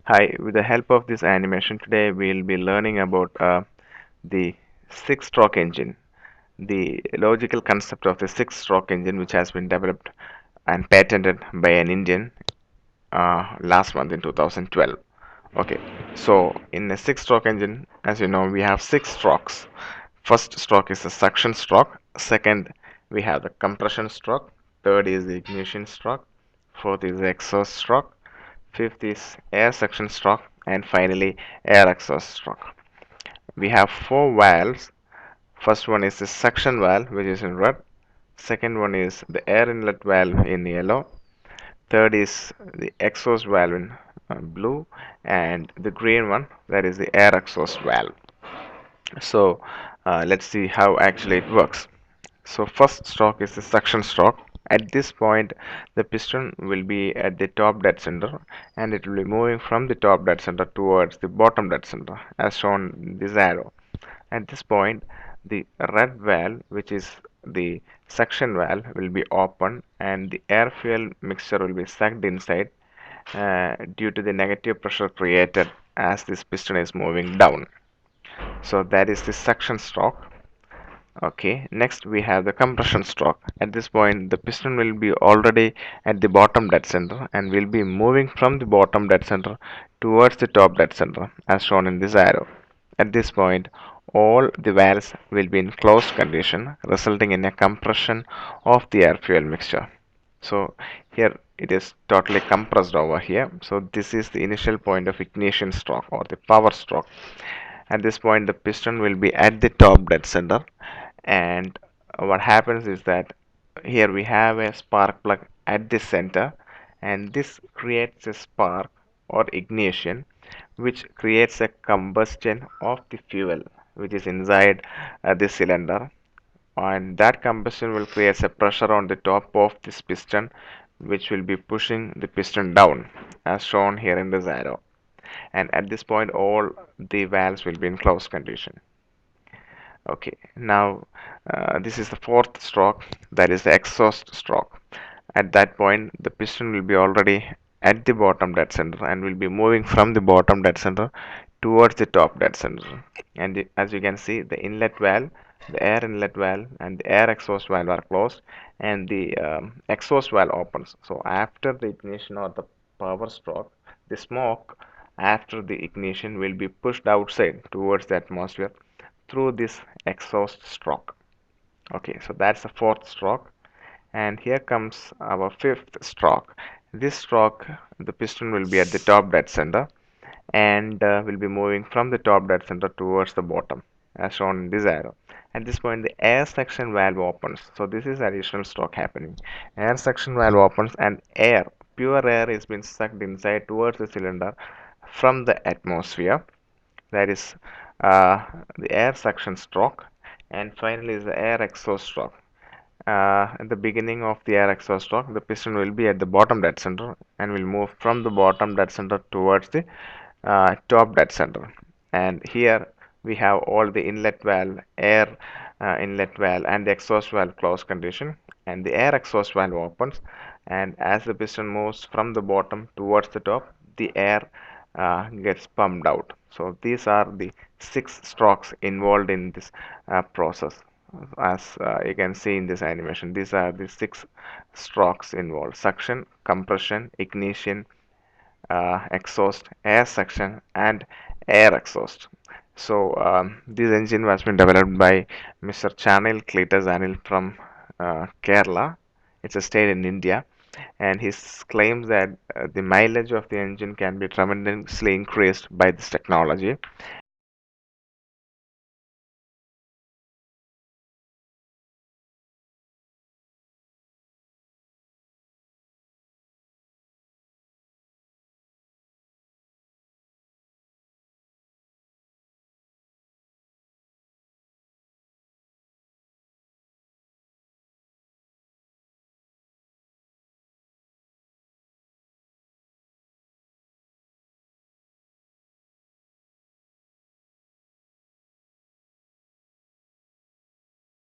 Hi, with the help of this animation today we'll be learning about the six-stroke engine, the logical concept of the six-stroke engine which has been developed and patented by an Indian last month in 2012. Okay, so in a six-stroke engine, as you know, we have six strokes. First stroke is the suction stroke, second we have the compression stroke, third is the ignition stroke, fourth is the exhaust stroke, fifth is air suction stroke, and finally air exhaust stroke. We have four valves. First one is the suction valve, which is in red. Second one is the air inlet valve in yellow. Third is the exhaust valve in blue, and the green one, that is the air exhaust valve. So let's see how actually it works. So first stroke is the suction stroke. At this point, the piston will be at the top dead center and it will be moving from the top dead center towards the bottom dead center as shown in this arrow. At this point, the red valve, which is the suction valve, will be open and the air fuel mixture will be sucked inside due to the negative pressure created as this piston is moving down. So that is the suction stroke. Okay, next we have the compression stroke. At this point, the piston will be already at the bottom dead center and will be moving from the bottom dead center towards the top dead center as shown in this arrow. At this point, all the valves will be in closed condition, resulting in a compression of the air fuel mixture. So here it is totally compressed over here. So this is the initial point of ignition stroke or the power stroke. At this point, the piston will be at the top dead center, and what happens is that here we have a spark plug at the center, and this creates a spark or ignition, which creates a combustion of the fuel which is inside the cylinder, and that combustion will create a pressure on the top of this piston which will be pushing the piston down as shown here in this arrow. And at this point all the valves will be in closed condition. Okay, now this is the fourth stroke, that is the exhaust stroke. At that point, the piston will be already at the bottom dead center and will be moving from the bottom dead center towards the top dead center. And as you can see, the inlet valve, the air inlet valve, and the air exhaust valve are closed, and the exhaust valve opens. So after the ignition or the power stroke, the smoke after the ignition will be pushed outside towards the atmosphere through this exhaust stroke. Okay, so that's the fourth stroke, and here comes our fifth stroke. This stroke, the piston will be at the top dead center and will be moving from the top dead center towards the bottom as shown in this arrow. At this point, the air suction valve opens. So this is additional stroke happening. Air suction valve opens and air, pure air, is being sucked inside towards the cylinder from the atmosphere. That is uh, the air suction stroke, and finally is the air exhaust stroke. At the beginning of the air exhaust stroke, the piston will be at the bottom dead center and will move from the bottom dead center towards the top dead center. And here we have all the inlet valve, air inlet valve, and the exhaust valve closed condition. And the air exhaust valve opens, and as the piston moves from the bottom towards the top, the air gets pumped out. So these are the six strokes involved in this process. As you can see in this animation, these are the six strokes involved: suction, compression, ignition, exhaust, air suction, and air exhaust. So this engine was been developed by Mr. Chanil Cletus Anil from Kerala. It's a state in India, and he claims that the mileage of the engine can be tremendously increased by this technology,